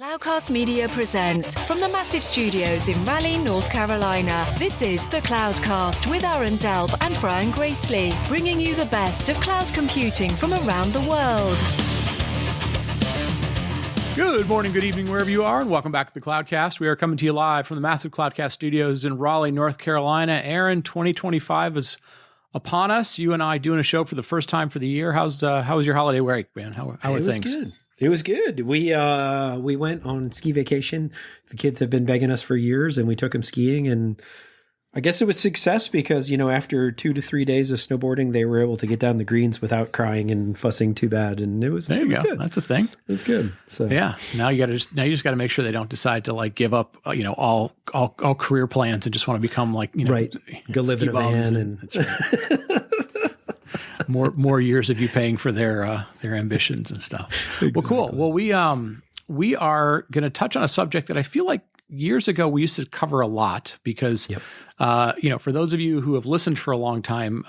Cloudcast Media presents from the massive studios in Raleigh, North Carolina. This is the Cloudcast with Aaron Delp and Brian Gracely, bringing you the best of cloud computing from around the world. Good morning, good evening, wherever you are, and welcome back to the Cloudcast. We are coming to you live from the massive Cloudcast studios in Raleigh, North Carolina. Aaron, 2025 is upon us. You and I doing a show for the first time for the year. How was your holiday break, man? How are things? Good. It was good. We went on ski vacation. The kids have been begging us for years, and we took them skiing. And I guess it was success because, after 2 to 3 days of snowboarding, they were able to get down the greens without crying and fussing too bad. And it was good. That's a thing. It was good. So yeah. Now you just got to make sure they don't decide to give up, all career plans and just want to become right. Go live in a van and that's right. More years of you paying for their ambitions and stuff. Exactly. Well, cool. Well, we are going to touch on a subject that I feel like years ago we used to cover a lot because, for those of you who have listened for a long time,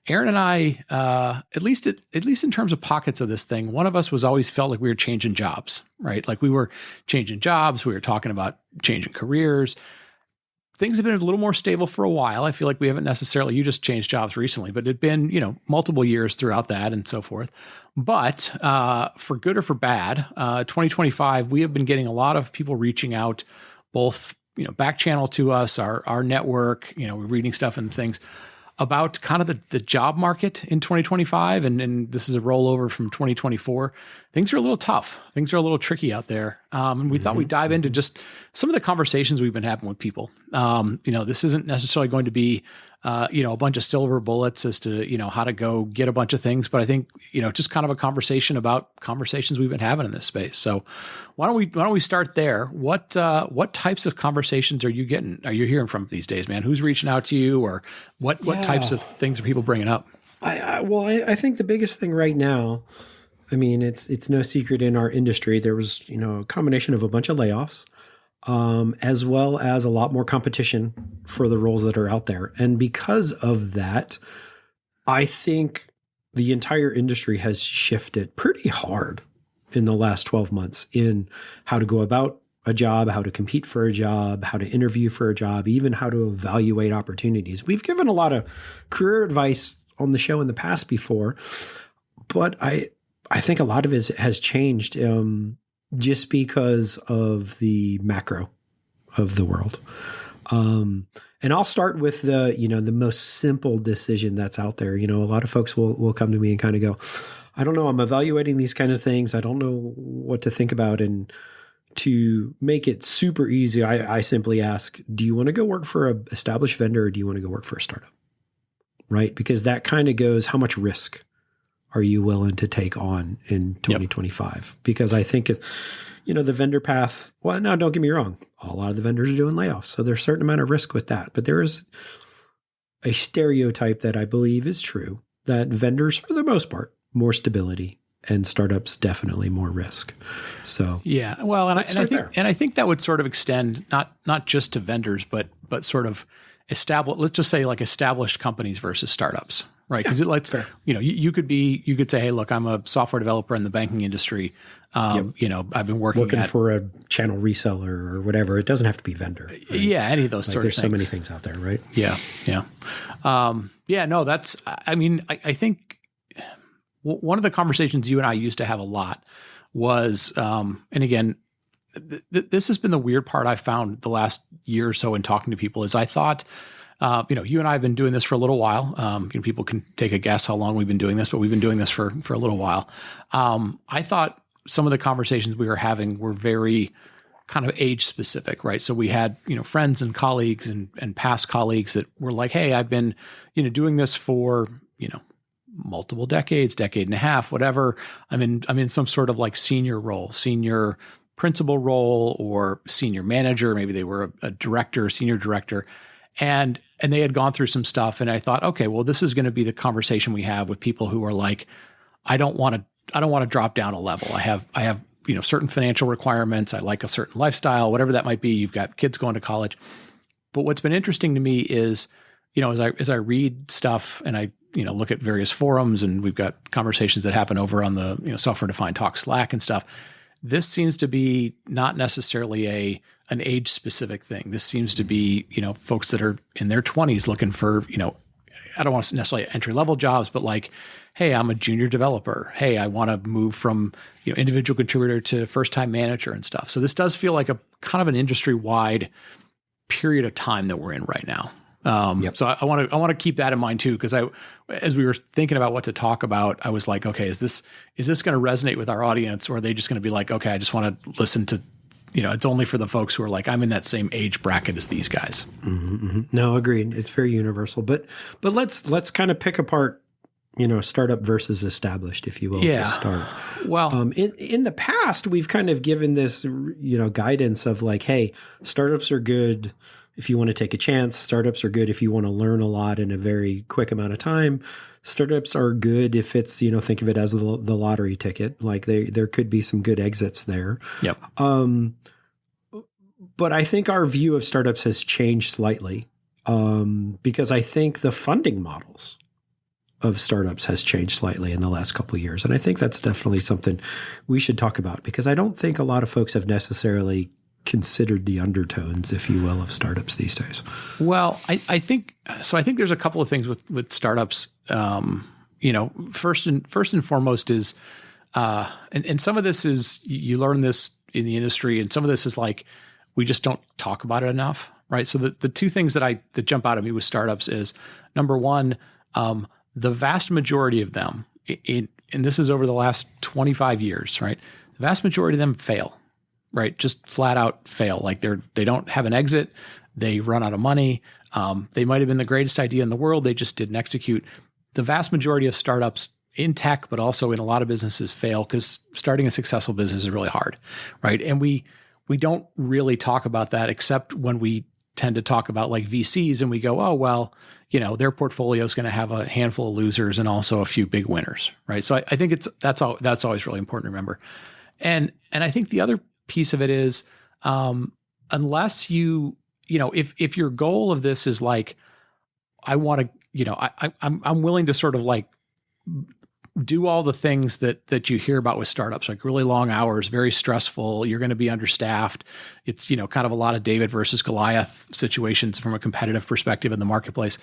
Aaron and I, at least in terms of pockets of this thing, one of us was always felt like we were changing jobs, right? Like we were changing jobs. We were talking about changing careers. Things have been a little more stable for a while. I feel like we haven't necessarily, you just changed jobs recently, but it'd been, multiple years throughout that and so forth. But for good or for bad, 2025, we have been getting a lot of people reaching out, both, back channel to us, our network, we're reading stuff and things about kind of the job market in 2025. And this is a rollover from 2024. Things are a little tough. Things are a little tricky out there. And we thought we'd dive into just some of the conversations we've been having with people. This isn't necessarily going to be, a bunch of silver bullets as to, how to go get a bunch of things. But I think, just kind of a conversation about conversations we've been having in this space. So why don't we start there? What types of conversations are you hearing from these days, man? Who's reaching out to you, or what types of things are people bringing up? I think the biggest thing right now, it's no secret in our industry, there was, a combination of a bunch of layoffs, as well as a lot more competition for the roles that are out there. And because of that, I think the entire industry has shifted pretty hard in the last 12 months in how to go about a job, how to compete for a job, how to interview for a job, even how to evaluate opportunities. We've given a lot of career advice on the show in the past before, but I think a lot of it has changed just because of the macro of the world. And I'll start with the most simple decision that's out there. A lot of folks will come to me and kind of go, I don't know, I'm evaluating these kinds of things. I don't know what to think about. And to make it super easy, I simply ask, do you want to go work for an established vendor, or do you want to go work for a startup? Right? Because that kind of goes, how much risk are you willing to take on in 2025? Yep. Because I think, the vendor path, well, no, don't get me wrong. A lot of the vendors are doing layoffs. So there's a certain amount of risk with that. But there is a stereotype that I believe is true, that vendors, for the most part, more stability, and startups definitely more risk. So yeah, well, and I think that would sort of extend not just to vendors, but sort of established. Let's just say established companies versus startups, right? Because you could say, hey, look, I'm a software developer in the banking industry. I've been working for a channel reseller or whatever. It doesn't have to be vendor. Right? Yeah, any of those sort of things. There's so many things out there, right? Yeah. No, that's. I think. One of the conversations you and I used to have a lot was, and again, this has been the weird part I found the last year or so in talking to people, is I thought, you and I have been doing this for a little while. People can take a guess how long we've been doing this, but we've been doing this for a little while. I thought some of the conversations we were having were very kind of age specific, right? So we had, friends and colleagues and past colleagues that were like, hey, I've been, doing this for, multiple decade and a half, whatever. I'm in some sort of senior role, senior principal role, or senior manager. Maybe they were a director, senior director, and they had gone through some stuff. And I thought, okay, well, this is going to be the conversation we have with people who are like, I don't want to drop down a level. I have certain financial requirements. I like a certain lifestyle, whatever that might be. You've got kids going to college. But what's been interesting to me is, as I read stuff and I look at various forums, and we've got conversations that happen over on the software defined talk Slack and stuff, this seems to be not necessarily an age specific thing. This seems to be, folks that are in their 20s looking for, I don't want to necessarily entry level jobs, but like, hey, I'm a junior developer. Hey, I want to move from, individual contributor to first time manager and stuff. So this does feel like a kind of an industry wide period of time that we're in right now. So I want to keep that in mind too, because as we were thinking about what to talk about, I was like, okay, is this going to resonate with our audience, or are they just going to be like, okay, I just want to listen to, it's only for the folks who are like, I'm in that same age bracket as these guys. Mm-hmm, mm-hmm. No, agreed. It's very universal, but let's kind of pick apart, startup versus established, if you will, to start. Well, in the past, we've kind of given this, guidance of like, hey, startups are good if you want to take a chance. Startups are good if you want to learn a lot in a very quick amount of time. Startups are good if it's, think of it as the lottery ticket. Like there could be some good exits there. Yep. But I think our view of startups has changed slightly because I think the funding models of startups has changed slightly in the last couple of years. And I think that's definitely something we should talk about, because I don't think a lot of folks have necessarily considered the undertones, if you will, of startups these days. Well, I think there's a couple of things with startups. First and foremost is, and some of this is, you learn this in the industry, and some of this is like, we just don't talk about it enough, right? So the two things that jump out at me with startups is, number one, the vast majority of them, and this is over the last 25 years, right? The vast majority of them fail, right? Just flat out fail. Like they don't have an exit. They run out of money. They might've been the greatest idea in the world. They just didn't execute. The vast majority of startups in tech, but also in a lot of businesses, fail because starting a successful business is really hard, right? And we don't really talk about that, except when we tend to talk about like VCs and we go, oh, well, their portfolio is going to have a handful of losers and also a few big winners, right? So I think that's always really important to remember. And I think the other piece of it is, unless if your goal of this is like, I want to, I'm willing to sort of like do all the things that you hear about with startups, like really long hours, very stressful. You're going to be understaffed. It's, kind of a lot of David versus Goliath situations from a competitive perspective in the marketplace.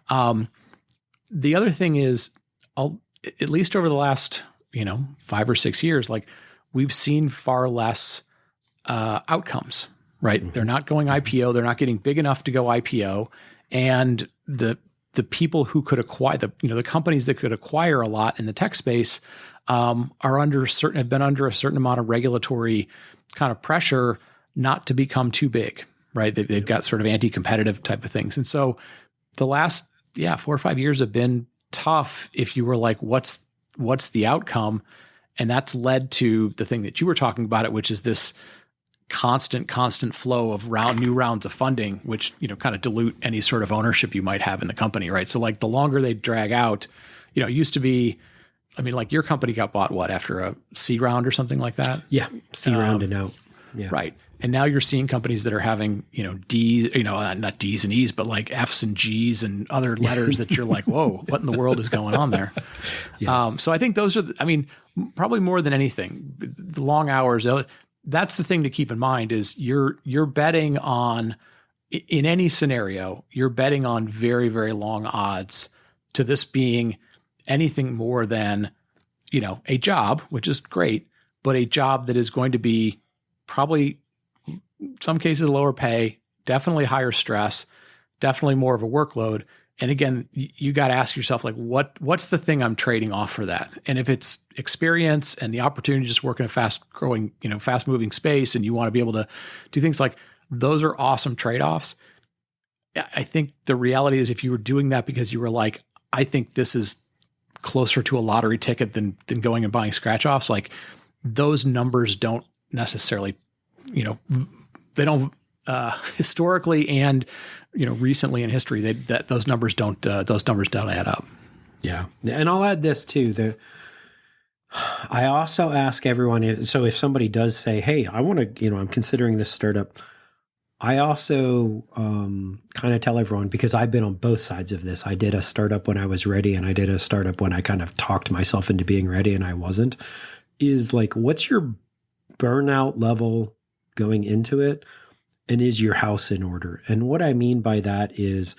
The other thing is, at least over the last, 5 or 6 years, like we've seen far less outcomes, right? Mm-hmm. They're not going IPO. They're not getting big enough to go IPO. And the people who could acquire the companies that could acquire a lot in the tech space have been under a certain amount of regulatory kind of pressure not to become too big, right? They've got sort of anti-competitive type of things. And so the last 4 or 5 years have been tough if you were like, what's the outcome? And that's led to the thing that you were talking about it, which is this constant flow of new rounds of funding, which, kind of dilute any sort of ownership you might have in the company, right? So like the longer they drag out, it used to be, like your company got bought after a C round or something like that? Yeah. C round and out. Yeah. Right. And now you're seeing companies that are having, D's, not D's and E's, but like F's and G's and other letters that you're like, whoa, what in the world is going on there? Yes. So I think those are, probably more than anything, the long hours, that's the thing to keep in mind is you're betting on, in any scenario, you're betting on very, very long odds to this being anything more than, a job, which is great, but a job that is going to be probably some cases lower pay, definitely higher stress, definitely more of a workload. And again, you got to ask yourself, like, what's the thing I'm trading off for that? And if it's experience and the opportunity to just work in a fast growing, fast moving space, and you want to be able to do things like those are awesome trade-offs. I think the reality is if you were doing that because you were like, I think this is closer to a lottery ticket than going and buying scratch offs, like those numbers don't necessarily, they don't historically and recently in history, that those numbers don't add up. Yeah. And I'll add this too. I also ask everyone, if somebody does say, hey, I want to, I'm considering this startup, I also kind of tell everyone, because I've been on both sides of this. I did a startup when I was ready, and I did a startup when I kind of talked myself into being ready and I wasn't, is like, what's your burnout level going into it? And is your house in order? And what I mean by that is,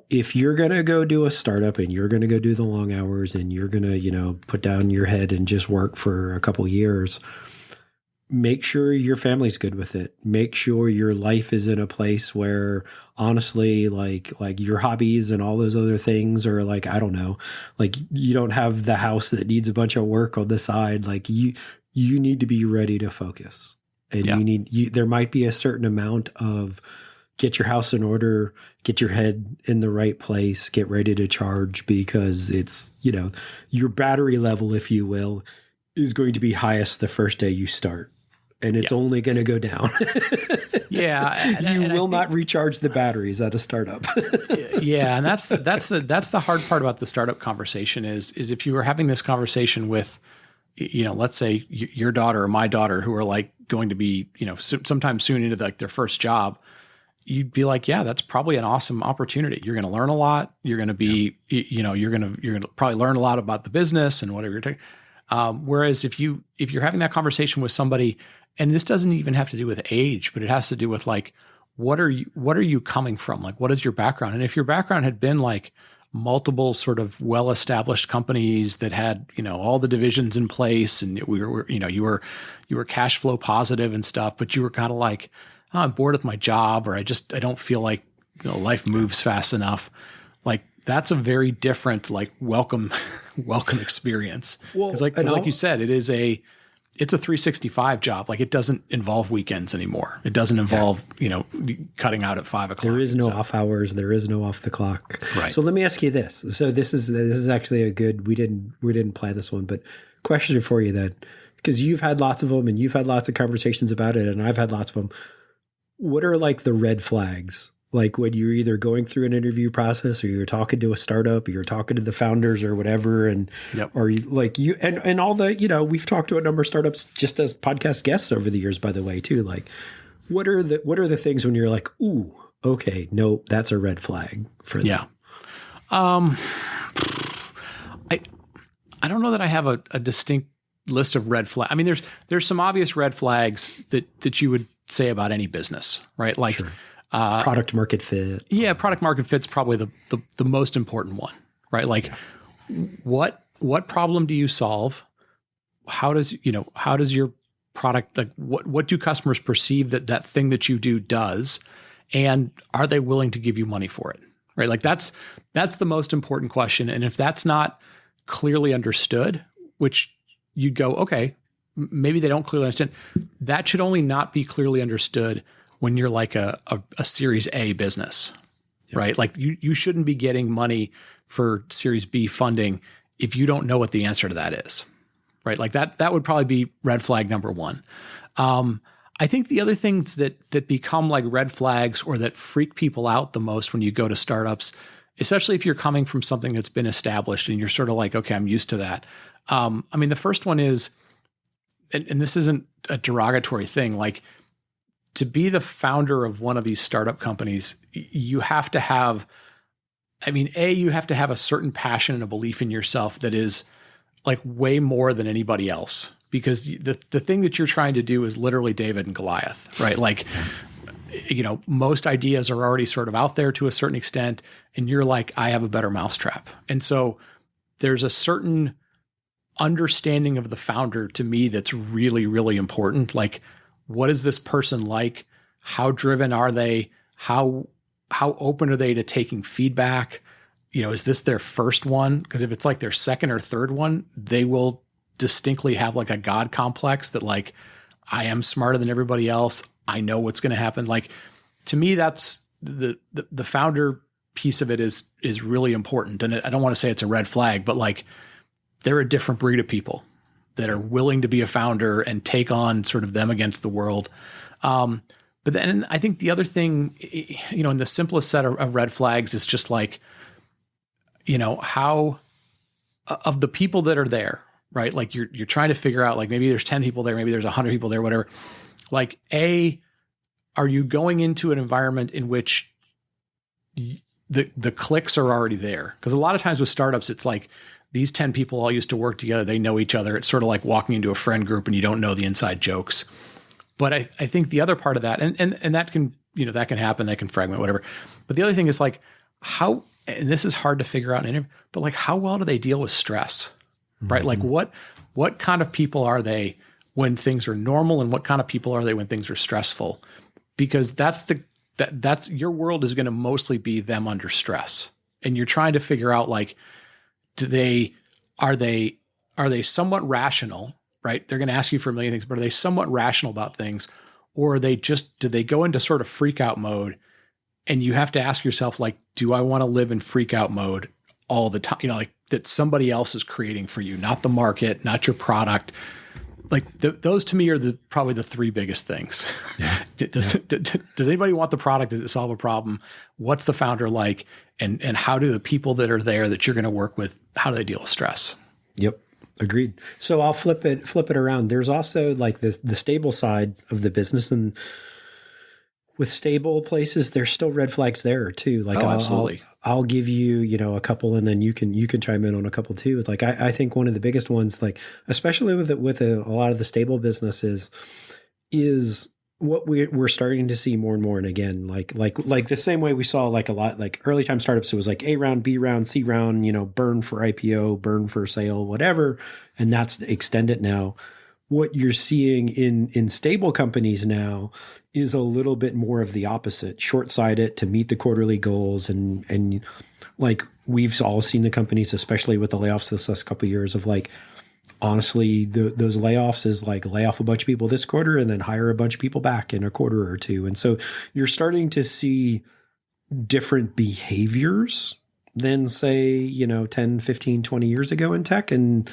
if you're going to go do a startup and you're going to go do the long hours and you're going to, put down your head and just work for a couple years, make sure your family's good with it. Make sure your life is in a place where, honestly, like your hobbies and all those other things are like, I don't know, like you don't have the house that needs a bunch of work on the side. Like you need to be ready to focus. And there might be a certain amount of get your house in order, get your head in the right place, get ready to charge, because it's, your battery level, if you will, is going to be highest the first day you start. And it's only going to go down. You will not recharge the batteries at a startup. And that's the hard part about the startup conversation is if you were having this conversation with, let's say your daughter or my daughter, who are like going to be, sometime soon into like their first job, you'd be like, yeah, that's probably an awesome opportunity. You're going to learn a lot. You're going to be, you're going to probably learn a lot about the business and whatever you're taking. Whereas if you're having that conversation with somebody, and this doesn't even have to do with age, but it has to do with like, what are you coming from? Like, what is your background? And if your background had been like multiple sort of well-established companies that had, all the divisions in place, and you were cash flow positive and stuff, but you were kind of like, oh, I'm bored with my job, or I don't feel like life moves fast enough. Like, that's a very different, like, welcome experience. Well, like you said, it's a 365 job. Like, it doesn't involve weekends anymore. It doesn't involve, cutting out at 5 o'clock. There is no off hours. There is no off the clock. Right. So let me ask you this. So this is actually a good, we didn't plan this one, but question for you then, because you've had lots of them and you've had lots of conversations about it, and I've had lots of them. What are like the red flags? Like when you're either going through an interview process, or you're talking to a startup, or you're talking to the founders or whatever, and or you, like you and all the, we've talked to a number of startups just as podcast guests over the years, by the way, too. Like, what are the things when you're like, ooh, okay, no, that's a red flag for them? Yeah. I don't know that I have a distinct list of red flags. I mean, there's some obvious red flags that you would say about any business, right? Like, sure. Product market fit. Yeah, product market fit's probably the most important one, right? Like, what problem do you solve? How does your product, like, what do customers perceive that thing that you do does, and are they willing to give you money for it, right? Like, that's the most important question. And if that's not clearly understood, which you'd go, okay, maybe they don't clearly understand. That should only not be clearly understood when you're like a Series A business, right? Like, you shouldn't be getting money for Series B funding if you don't know what the answer to that is, right? Like that would probably be red flag number one. I think the other things that become like red flags, or that freak people out the most when you go to startups, especially if you're coming from something that's been established and you're sort of like, okay, I'm used to that. I mean, the first one is, and this isn't a derogatory thing, like, to be the founder of one of these startup companies, you have to have, you have to have a certain passion and a belief in yourself that is like way more than anybody else, because the thing that you're trying to do is literally David and Goliath, right? Like, most ideas are already sort of out there to a certain extent, and you're like, I have a better mousetrap. And so there's a certain understanding of the founder, to me, that's really, really important. Like, what is this person like? How driven are they? How open are they to taking feedback? Is this their first one? Because if it's like their second or third one, they will distinctly have like a God complex that, like, I am smarter than everybody else. I know what's going to happen. Like, to me, that's the founder piece of it is really important. And I don't want to say it's a red flag, but like, they're a different breed of people that are willing to be a founder and take on sort of them against the world. But then I think the other thing, in the simplest set of red flags is just like, how of the people that are there, right? Like, you're trying to figure out, like, maybe there's 10 people there, maybe there's 100 people there, whatever. Like, are you going into an environment in which the clicks are already there? Because a lot of times with startups, it's like these 10 people all used to work together. They know each other. It's sort of like walking into a friend group and you don't know the inside jokes. But I think the other part of that, and that can, that can happen, that can fragment, whatever. But the other thing is like how, and this is hard to figure out in an interview, but like how well do they deal with stress, right? Like what kind of people are they when things are normal, and what kind of people are they when things are stressful? Because that's your world is going to mostly be them under stress. And you're trying to figure out like, are they somewhat rational, right? They're going to ask you for a million things, but are they somewhat rational about things? Or do they go into sort of freak out mode? And you have to ask yourself, like, do I want to live in freak out mode all the time? Like that somebody else is creating for you, not the market, not your product. Like those to me are probably the three biggest things. Yeah. Does anybody want the product? Does it solve a problem? What's the founder like? And how do the people that are there that you're going to work with, how do they deal with stress? Yep. Agreed. So I'll flip it around. There's also like the stable side of the business, and with stable places, there's still red flags there too. Like absolutely. I'll give you, a couple, and then you can chime in on a couple too. Like I think one of the biggest ones, like especially with a lot of the stable businesses, is what we're starting to see more and more. And again, like the same way we saw like a lot, like early time startups, it was like A round, B round, C round, burn for IPO, burn for sale, whatever. And that's extended now. What you're seeing in stable companies now is a little bit more of the opposite, short-sighted to meet the quarterly goals. And like we've all seen the companies, especially with the layoffs this last couple of years, of like, honestly, those layoffs is like lay off a bunch of people this quarter and then hire a bunch of people back in a quarter or two. And so you're starting to see different behaviors than say, 10, 15, 20 years ago in tech. And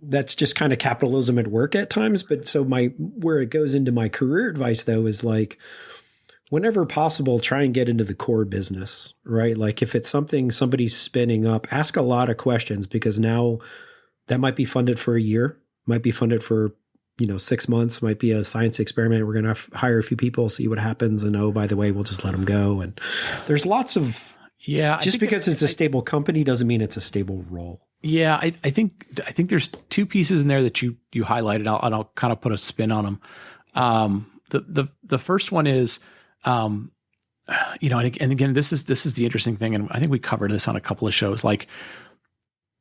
that's just kind of capitalism at work at times. But so where it goes into my career advice though is like, whenever possible, try and get into the core business, right? Like if it's something somebody's spinning up, ask a lot of questions, because now that might be funded for a year, might be funded for, 6 months, might be a science experiment. We're going to hire a few people, see what happens. And oh, by the way, we'll just let them go. And there's lots of, just because it's a stable company doesn't mean it's a stable role. Yeah. I think there's two pieces in there that you highlighted. I'll kind of put a spin on them. The first one is, and again, this is the interesting thing. And I think we covered this on a couple of shows. Like,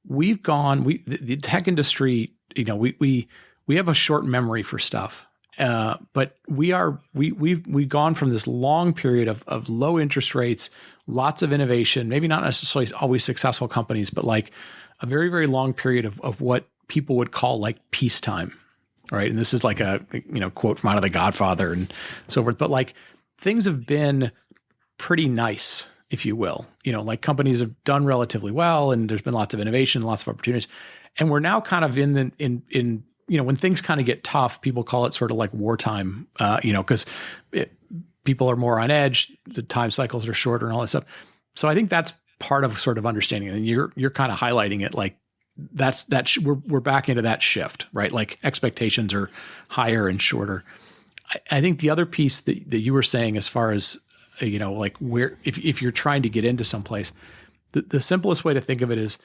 the tech industry, we have a short memory for stuff. But we've gone from this long period of low interest rates, lots of innovation, maybe not necessarily always successful companies, but like a very, very long period of what people would call like peacetime. Right. And this is like a, quote from out of The Godfather and so forth. But like things have been pretty nice, if you will. Like companies have done relatively well, and there's been lots of innovation, lots of opportunities. And we're now kind of in when things kind of get tough, people call it sort of like wartime, because people are more on edge, the time cycles are shorter and all that stuff. So I think that's part of sort of understanding it. And you're kind of highlighting it like we're back into that shift, right? Like expectations are higher and shorter. I think the other piece that you were saying, as far as, like where, if you're trying to get into someplace, the simplest way to think of it is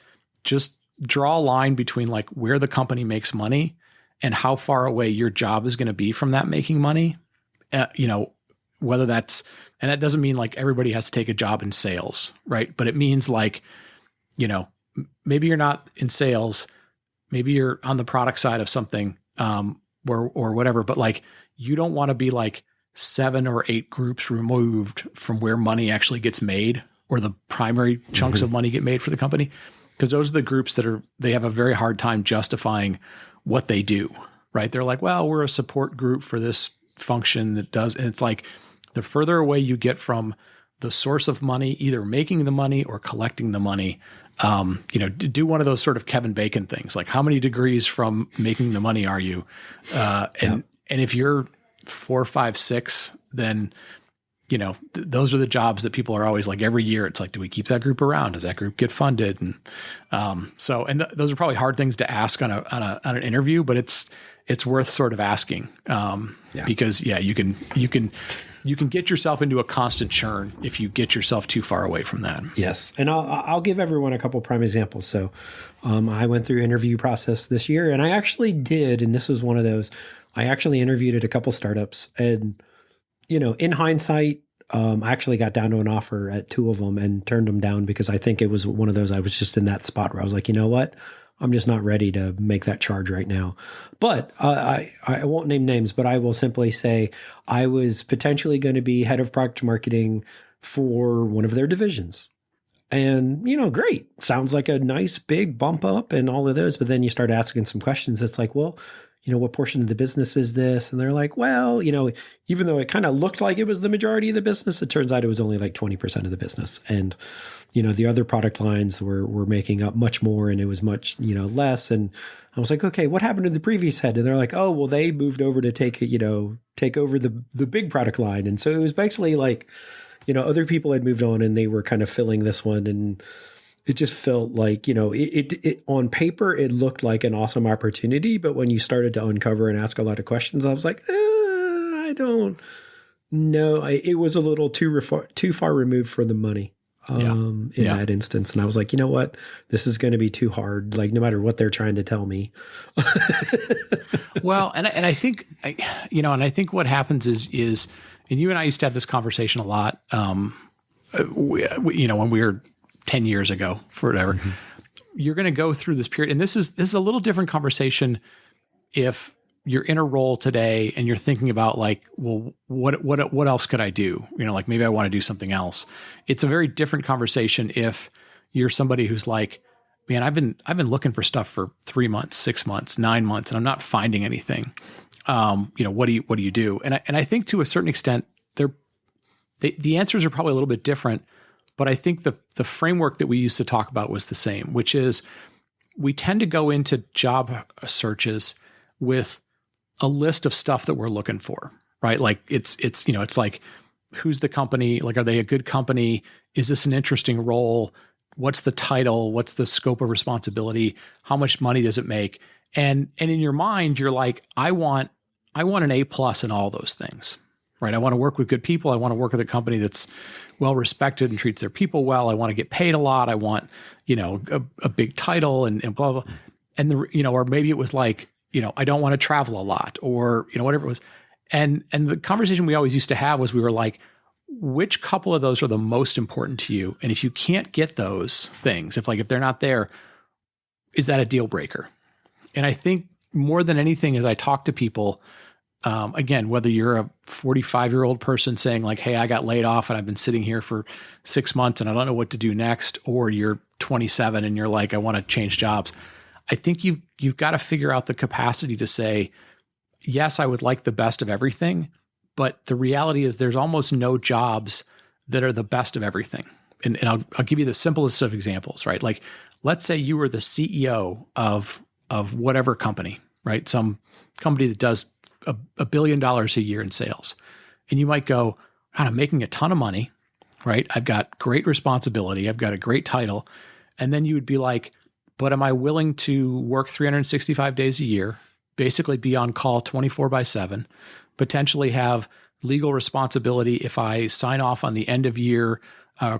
just draw a line between like where the company makes money and how far away your job is going to be from that making money. Whether that's, and that doesn't mean like everybody has to take a job in sales, right? But it means like, maybe you're not in sales, maybe you're on the product side of something, or whatever, but like, you don't want to be like 7 or 8 groups removed from where money actually gets made, or the primary chunks of money get made for the company. Because those are the groups they have a very hard time justifying what they do, right? They're like, well, we're a support group for this function that does, and it's like the further away you get from the source of money, either making the money or collecting the money, do one of those sort of Kevin Bacon things, like how many degrees from making the money are you? And if you're 4, 5, 6, then, those are the jobs that people are always like, every year it's like, do we keep that group around? Does that group get funded? And those are probably hard things to ask on an interview, but it's worth sort of asking, because you can you can get yourself into a constant churn if you get yourself too far away from that. Yes. And I'll give everyone a couple prime examples. So I went through interview process this year, and I actually did, and this was one of those, I actually interviewed at a couple startups, and, in hindsight, I actually got down to an offer at 2 of them and turned them down because I think it was one of those, I was just in that spot where I was like, you know what? I'm just not ready to make that charge right now. But I won't name names, but I will simply say I was potentially going to be head of product marketing for one of their divisions. And, great. Sounds like a nice big bump up and all of those. But then you start asking some questions. It's like, well, what portion of the business is this? And they're like, well, even though it kind of looked like it was the majority of the business, it turns out it was only like 20% of the business. And, the other product lines were making up much more, and it was much, less. And I was like, okay, what happened to the previous head? And they're like, oh, well, they moved over to take over the big product line. And so it was basically like, other people had moved on and they were kind of filling this one. And it just felt like, it on paper, it looked like an awesome opportunity. But when you started to uncover and ask a lot of questions, I was like, I don't know. It was a little too far removed for the money in that instance. And I was like, you know what? This is going to be too hard, like no matter what they're trying to tell me. Well, and I think, I think what happens is, and you and I used to have this conversation a lot, when we were 10 years ago, for whatever, you're going to go through this period. And this is a little different conversation if you're in a role today and you're thinking about like, well, what else could I do? Like maybe I want to do something else. It's a very different conversation if you're somebody who's like, man, I've been looking for stuff for 3 months, 6 months, 9 months, and I'm not finding anything. What do you do? And I think to a certain extent, the answers are probably a little bit different, but I think the framework that we used to talk about was the same, which is we tend to go into job searches with a list of stuff that we're looking for, right? Like it's like, who's the company? Like, are they a good company? Is this an interesting role? What's the title? What's the scope of responsibility? How much money does it make? And in your mind, you're like, I want an A+ in all those things, right? I want to work with good people. I want to work with a company that's well respected and treats their people well. I want to get paid a lot. I want, a big title and blah, blah. And or maybe it was like, I don't want to travel a lot, or, whatever it was. And the conversation we always used to have was, we were like, which couple of those are the most important to you? And if you can't get those things, if they're not there, is that a deal breaker? And I think more than anything, as I talk to people, again, whether you're a 45-year-old person saying like, hey, I got laid off and I've been sitting here for 6 months and I don't know what to do next, or you're 27 and you're like, I want to change jobs. I think you've got to figure out the capacity to say, yes, I would like the best of everything, but the reality is there's almost no jobs that are the best of everything. And I'll give you the simplest of examples, right? Like, let's say you were the CEO of whatever company, right? Some company that does $1 billion a year in sales. And you might go, God, I'm making a ton of money, right? I've got great responsibility. I've got a great title. And then you would be like, but am I willing to work 365 days a year, basically be on call 24/7, potentially have legal responsibility if I sign off on the end of year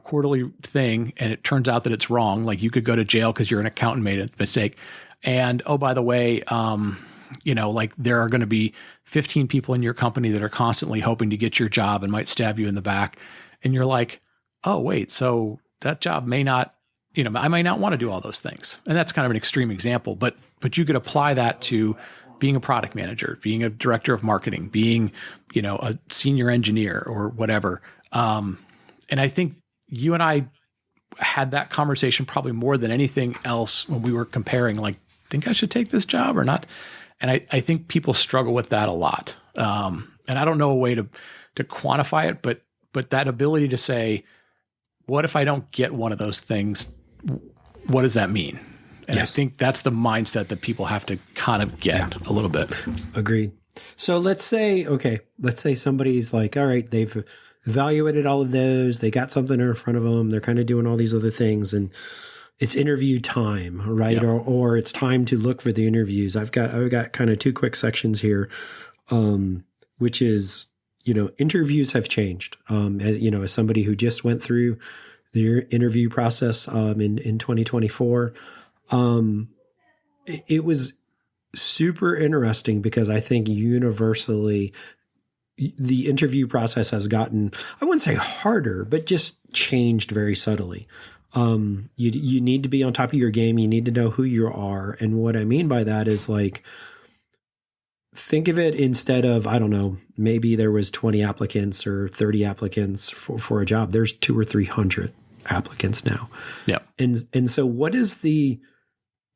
quarterly thing and it turns out that it's wrong, like you could go to jail because you're an accountant made a mistake. And oh, by the way, like there are going to be 15 people in your company that are constantly hoping to get your job and might stab you in the back. And you're like, oh, wait, so that job may not, I might not want to do all those things. And that's kind of an extreme example, but you could apply that to being a product manager, being a director of marketing, being, a senior engineer or whatever. And I think you and I had that conversation probably more than anything else when we were comparing, like, think I should take this job or not? And I think people struggle with that a lot. And I don't know a way to quantify it, but that ability to say, what if I don't get one of those things? What does that mean? And yes. I think that's the mindset that people have to kind of get a little bit. Agreed. So let's say somebody's like, all right, they've evaluated all of those. They got something in front of them. They're kind of doing all these other things, and it's interview time, right? Yep. Or it's time to look for the interviews. I've got kind of 2 quick sections here, which is, interviews have changed. As somebody who just went through the interview process in 2024, it was super interesting because I think universally the interview process has gotten, I wouldn't say harder, but just changed very subtly. You need to be on top of your game. You need to know who you are. And what I mean by that is like, think of it instead of, I don't know, maybe there was 20 applicants or 30 applicants for a job. There's 200 or 300 applicants now. Yeah. And so what is the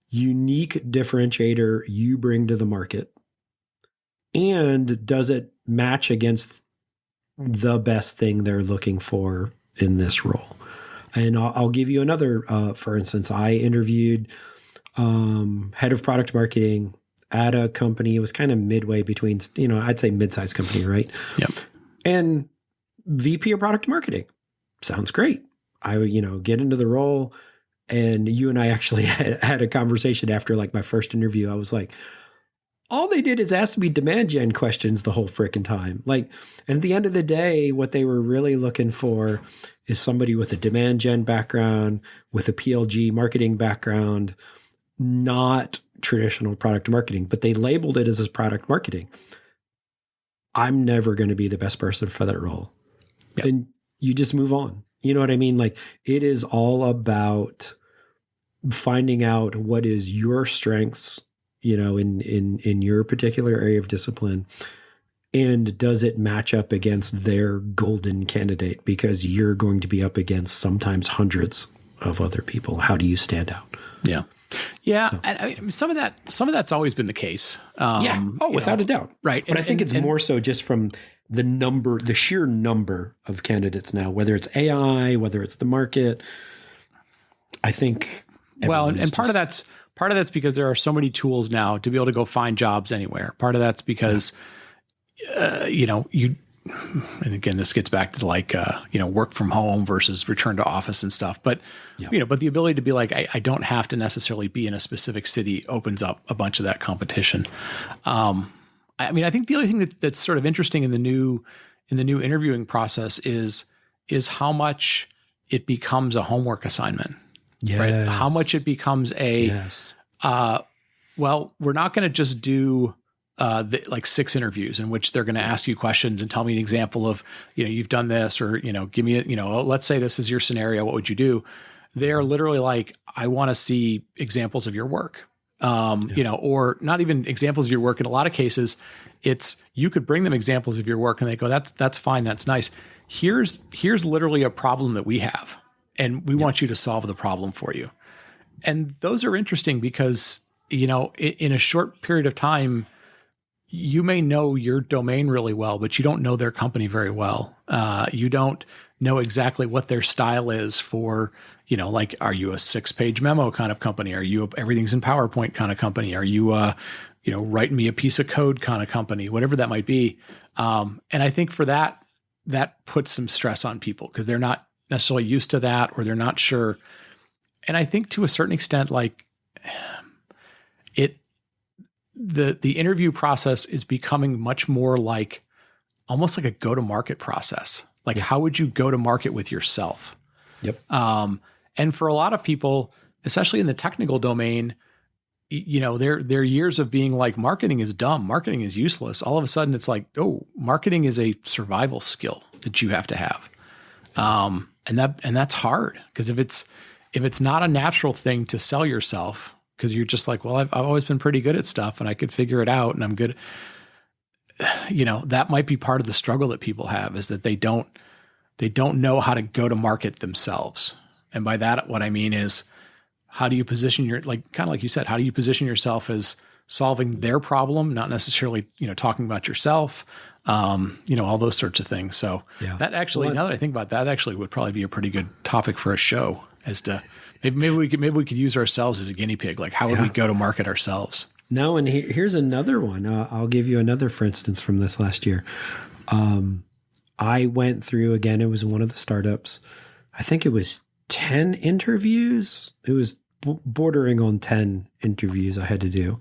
unique differentiator you bring to the market? And does it match against the best thing they're looking for in this role? And I'll give you another, for instance, I interviewed head of product marketing at a company. It was kind of midway between, I'd say mid-sized company, right? Yep. And VP of product marketing. Sounds great. I would, get into the role, and you and I actually had a conversation after like my first interview. I was like, all they did is ask me demand gen questions the whole frickin' time. Like, and at the end of the day, what they were really looking for is somebody with a demand gen background, with a PLG marketing background, not traditional product marketing, but they labeled it as product marketing. I'm never going to be the best person for that role. Yep. And you just move on. You know what I mean? Like, it is all about finding out what is your strengths, in your particular area of discipline, and does it match up against their golden candidate? Because you're going to be up against sometimes hundreds of other people. How do you stand out? Yeah. Yeah. So. And I mean, some of that's always been the case. Without a doubt. Right. But I think it's more so just from the sheer number of candidates now, whether it's AI, whether it's the market. I think. Well, and part of that's because there are so many tools now to be able to go find jobs anywhere. Part of that's because, and again, this gets back to like, work from home versus return to office and stuff. But, but the ability to be like, I don't have to necessarily be in a specific city opens up a bunch of that competition. I think the other thing that's sort of interesting in the new interviewing process is how much it becomes a homework assignment. Yes. Right? How much it becomes we're not going to just do like 6 interviews in which they're going to ask you questions and tell me an example of, you've done this, or, give me let's say this is your scenario. What would you do? They're literally like, I want to see examples of your work. Or not even examples of your work. In a lot of cases, it's, you could bring them examples of your work and they go, that's fine. That's nice. Here's literally a problem that we have, and we want you to solve the problem for you. And those are interesting because, in a short period of time, you may know your domain really well, but you don't know their company very well. You don't know exactly what their style is for, like, are you a 6-page memo kind of company? Are you everything's in PowerPoint kind of company? Are you, writing me a piece of code kind of company, whatever that might be. And I think for that puts some stress on people because they're not necessarily used to that, or they're not sure. And I think to a certain extent, like the interview process is becoming much more like almost like a go-to-market process. Like, how would you go to market with yourself? Yep. And for a lot of people, especially in the technical domain, their years of being like, marketing is dumb, marketing is useless. All of a sudden it's like, oh, marketing is a survival skill that you have to have. And that's hard, because if it's not a natural thing to sell yourself, because you're just like, well, I've always been pretty good at stuff and I could figure it out and I'm good. That might be part of the struggle that people have, is that they don't know how to go to market themselves. And by that, what I mean is, how do you position kind of like you said, how do you position yourself as solving their problem, not necessarily, talking about yourself, all those sorts of things. So that actually, now that I think about that, actually would probably be a pretty good topic for a show, as to maybe we could use ourselves as a guinea pig. Like, how would we go to market ourselves? No, and here's another one. I'll give you another, for instance, from this last year. I went through, again, it was one of the startups. I think it was 10 interviews. It was bordering on 10 interviews I had to do.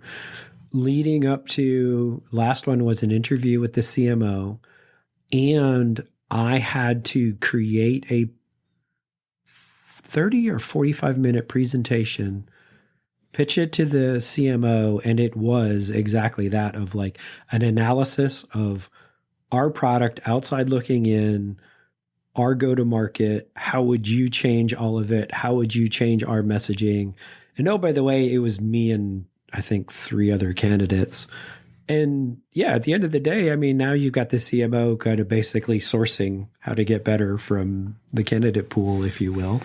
Leading up to, last one was an interview with the CMO. And I had to create a 30 or 45-minute presentation, pitch it to the CMO, and it was exactly that, of like an analysis of our product outside looking in, our go-to-market, how would you change all of it? How would you change our messaging? And oh, by the way, it was me and I think 3 other candidates. And yeah, at the end of the day, I mean, now you've got the CMO kind of basically sourcing how to get better from the candidate pool, if you will.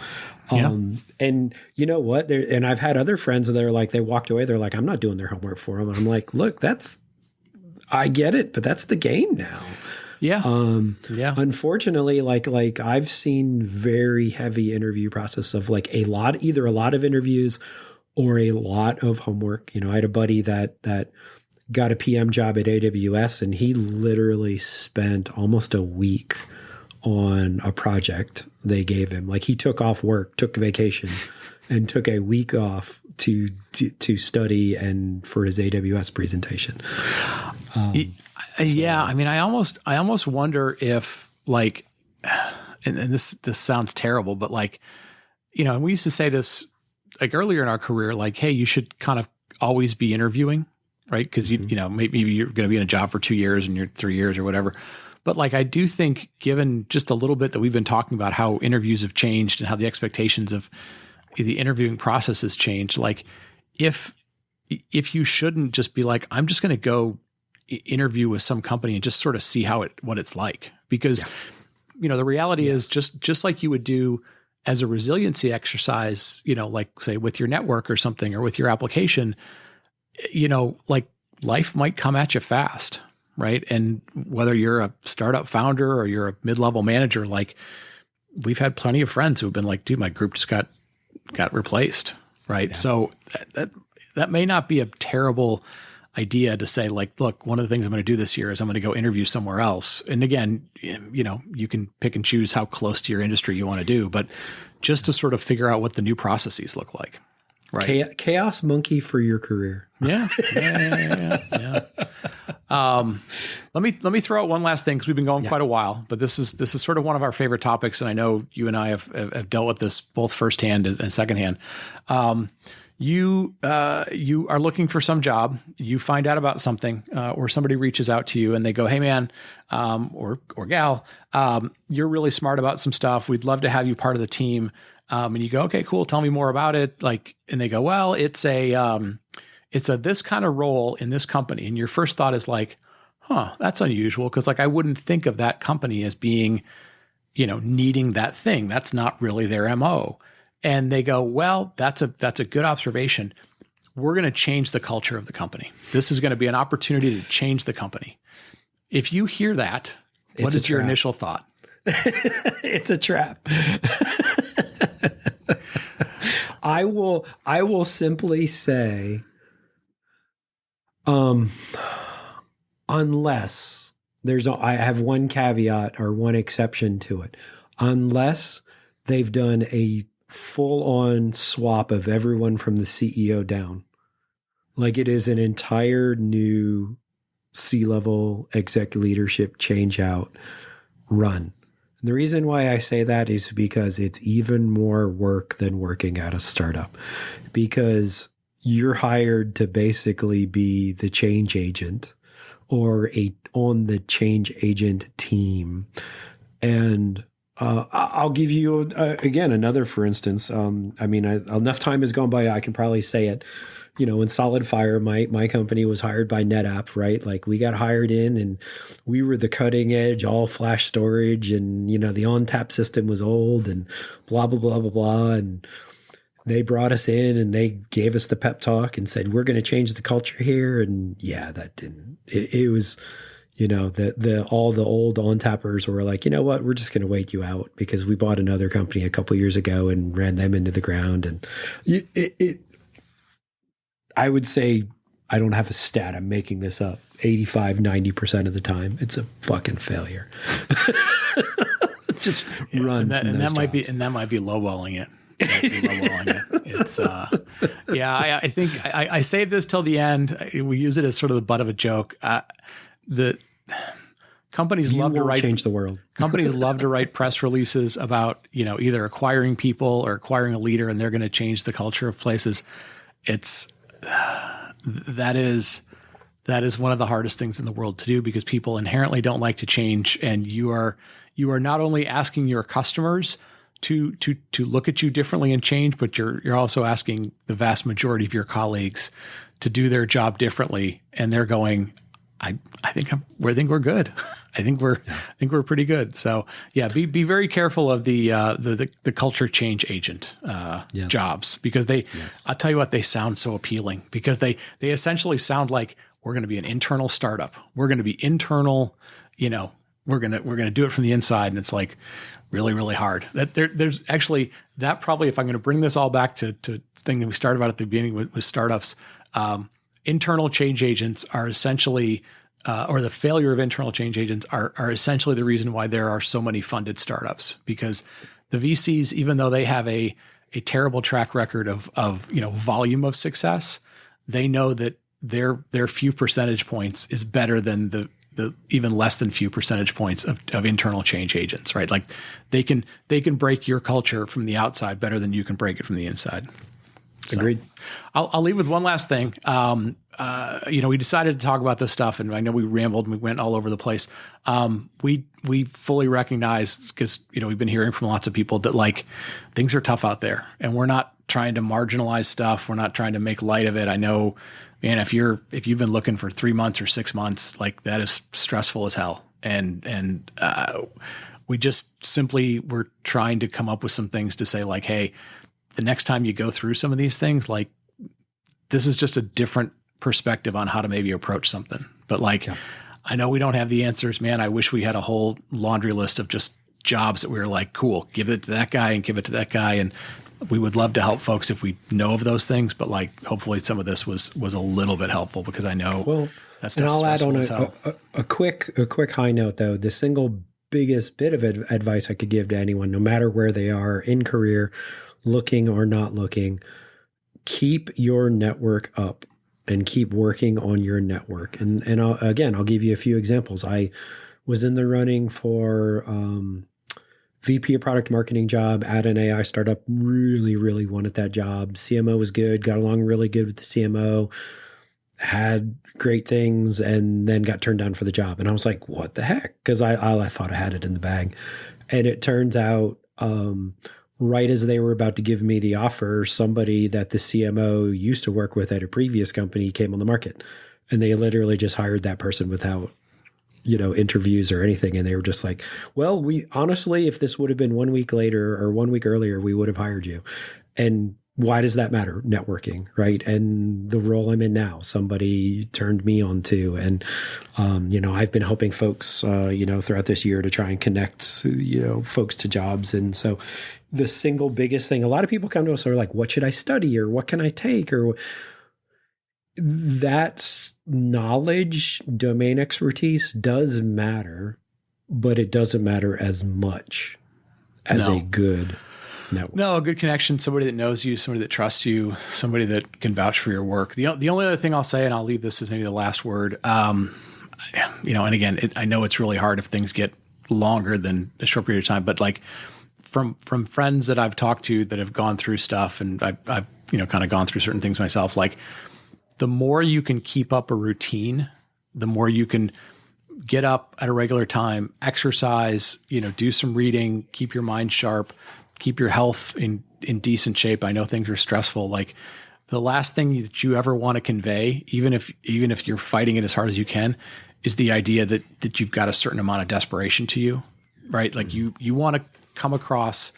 Yeah. And you know what? And I've had other friends that are like, they walked away. They're like, I'm not doing their homework for them. And I'm like, look, I get it, but that's the game now. Yeah. Unfortunately, like I've seen very heavy interview process of like either a lot of interviews or a lot of homework. You know, I had a buddy that got a PM job at AWS, and he literally spent almost a week on a project they gave him. Like he took off work, took vacation, and took a week off to study and for his AWS presentation. Yeah, I mean, I almost wonder if like, and this sounds terrible, but like, you know, and we used to say this like earlier in our career, like, hey, you should kind of always be interviewing, right? Because you know, maybe you're going to be in a job for 2 years and you're 3 years or whatever. But like, I do think, given just a little bit that we've been talking about how interviews have changed and how the expectations of the interviewing process has changed, like if you shouldn't just be like, I'm just going to go interview with some company and just sort of see what it's like, because you know, the reality is just like you would do as a resiliency exercise, you know, like say with your network or something, or with your application, you know, like life might come at you fast, right? And whether you're a startup founder or you're a mid-level manager, like we've had plenty of friends who have been like, dude, my group just got replaced, right? Yeah. So that may not be a terrible idea to say, like, look, one of the things I'm going to do this year is I'm going to go interview somewhere else. And again, you know, you can pick and choose how close to your industry you want to do, but just to sort of figure out what the new processes look like. Right. Chaos monkey for your career. Yeah. Let me throw out one last thing, because we've been going quite a while, but this is sort of one of our favorite topics. And I know you and I have dealt with this both firsthand and secondhand. You are looking for some job, you find out about something, or somebody reaches out to you and they go, hey man, or gal, you're really smart about some stuff. We'd love to have you part of the team. And you go, okay, cool. Tell me more about it. Like, and they go, well, it's a this kind of role in this company. And your first thought is like, that's unusual. Cause like, I wouldn't think of that company as being, you know, needing that thing. That's not really their MO. And they go, well, that's a good observation. We're going to change the culture of the company. This is going to be an opportunity to change the company. If you hear that, what is your initial thought? It's a trap. I will simply say, unless I have one caveat or one exception to it, unless they've done a full-on swap of everyone from the CEO down. Like it is an entire new C-level exec leadership change out run. And the reason why I say that is because it's even more work than working at a startup, because you're hired to basically be the change agent or on the change agent team. And I'll give you, again, another, for instance. I mean, enough time has gone by, I can probably say it. You know, in Solid Fire, my company was hired by NetApp, right? Like we got hired in and we were the cutting edge, all flash storage, and, you know, the ONTAP system was old and blah, blah, blah, blah, blah. And they brought us in and they gave us the pep talk and said, we're going to change the culture here. And yeah, that didn't, it was, you know, all the old ONTAPers were like, you know what, we're just going to wait you out because we bought another company a couple years ago and ran them into the ground. And I would say, I don't have a stat, I'm making this up, 85-90% of the time, it's a fucking failure. Just run. And that might be lowballing it. It's I think I saved this till the end. We use it as sort of the butt of a joke. The companies You love to won't write change the world. companies love to write press releases about, either acquiring people or acquiring a leader, and they're going to change the culture of places. It's that is one of the hardest things in the world to do, because people inherently don't like to change, and you are not only asking your customers to look at you differently and change, but you're also asking the vast majority of your colleagues to do their job differently, and they're going, I think we're good. I think we're pretty good. So yeah, be very careful of the culture change agent jobs, because I'll tell you what, they sound so appealing, because they essentially sound like, we're going to be an internal startup. We're going to be internal, we're going to do it from the inside. And it's like really, really hard. There's actually that, probably, if I'm going to bring this all back to the thing that we started about at the beginning with startups, internal change agents are essentially, or the failure of internal change agents are essentially the reason why there are so many funded startups, because the VCs, even though they have a terrible track record of volume of success, they know that their few percentage points is better than the even less than few percentage points of internal change agents, right? Like they can break your culture from the outside better than you can break it from the inside. Agreed. I'll leave with one last thing. We decided to talk about this stuff, and I know we rambled and we went all over the place. We fully recognize, because we've been hearing from lots of people that like things are tough out there, and we're not trying to marginalize stuff. We're not trying to make light of it. I know, man, if you've been looking for 3 months or 6 months, like that is stressful as hell. And we just simply were trying to come up with some things to say, like, hey, the next time you go through some of these things, like, this is just a different perspective on how to maybe approach something. But I know we don't have the answers, man. I wish we had a whole laundry list of just jobs that we were like, cool, give it to that guy and give it to that guy. And we would love to help folks if we know of those things. But hopefully some of this was a little bit helpful, because I know that's and I'll add on a a quick high note, though. The single biggest bit of advice I could give to anyone, no matter where they are in career, looking or not looking, keep your network up and keep working on your network. And I'll give you a few examples. I was in the running for VP of product marketing job at an AI startup. Really, really wanted that job. CMO was good, got along really good with the CMO, had great things, and then got turned down for the job. And I was like, what the heck? Because I thought I had it in the bag. And it turns out, right as they were about to give me the offer, somebody that the CMO used to work with at a previous company came on the market, and they literally just hired that person without, interviews or anything. And they were just like, well, we honestly, if this would have been 1 week later or 1 week earlier, we would have hired you. And why does that matter? Networking, right? And the role I'm in now, somebody turned me on to. And, I've been helping folks, throughout this year to try and connect, folks to jobs. And so the single biggest thing, a lot of people come to us are like, what should I study, or what can I take? Or that's knowledge, domain expertise does matter, but it doesn't matter as much as a good network. No, a good connection, somebody that knows you, somebody that trusts you, somebody that can vouch for your work. The only other thing I'll say, and I'll leave this as maybe the last word, and again, I know it's really hard if things get longer than a short period of time, but like from friends that I've talked to that have gone through stuff, and I've kind of gone through certain things myself, like the more you can keep up a routine, the more you can get up at a regular time, exercise, do some reading, keep your mind sharp, keep your health in decent shape. I know things are stressful. Like the last thing that you ever want to convey, even if you're fighting it as hard as you can, is the idea that you've got a certain amount of desperation to you, right? Like you want to come across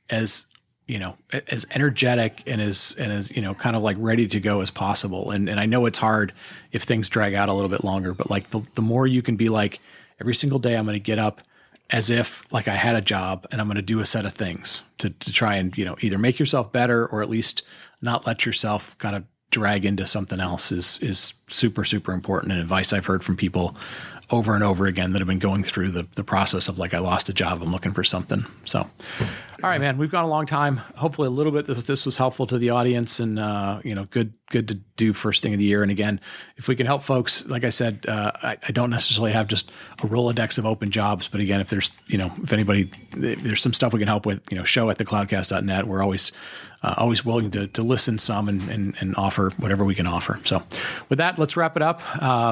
as energetic and as kind of like ready to go as possible. And I know it's hard if things drag out a little bit longer, but like the more you can be like, every single day I'm going to get up as if like I had a job, and I'm going to do a set of things to try and, either make yourself better, or at least not let yourself kind of drag into something else is super, super important, and advice I've heard from people over and over again that have been going through the process of like, I lost a job, I'm looking for something. So, all right, man, we've gone a long time. Hopefully a little bit this was helpful to the audience and, good to do first thing of the year. And again, if we can help folks, like I said, I don't necessarily have just a Rolodex of open jobs, but again, if there's, if anybody, there's some stuff we can help with, show@thecloudcast.net. We're always willing to listen some and offer whatever we can offer. So with that, let's wrap it up.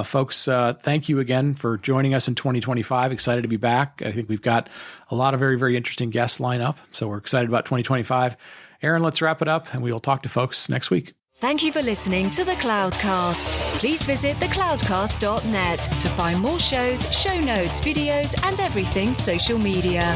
Folks, thank you again for joining us in 2025. Excited to be back. I think we've got a lot of very, very interesting guests lined up. So we're excited about 2025. Aaron, let's wrap it up and we will talk to folks next week. Thank you for listening to The Cloudcast. Please visit thecloudcast.net to find more shows, show notes, videos, and everything social media.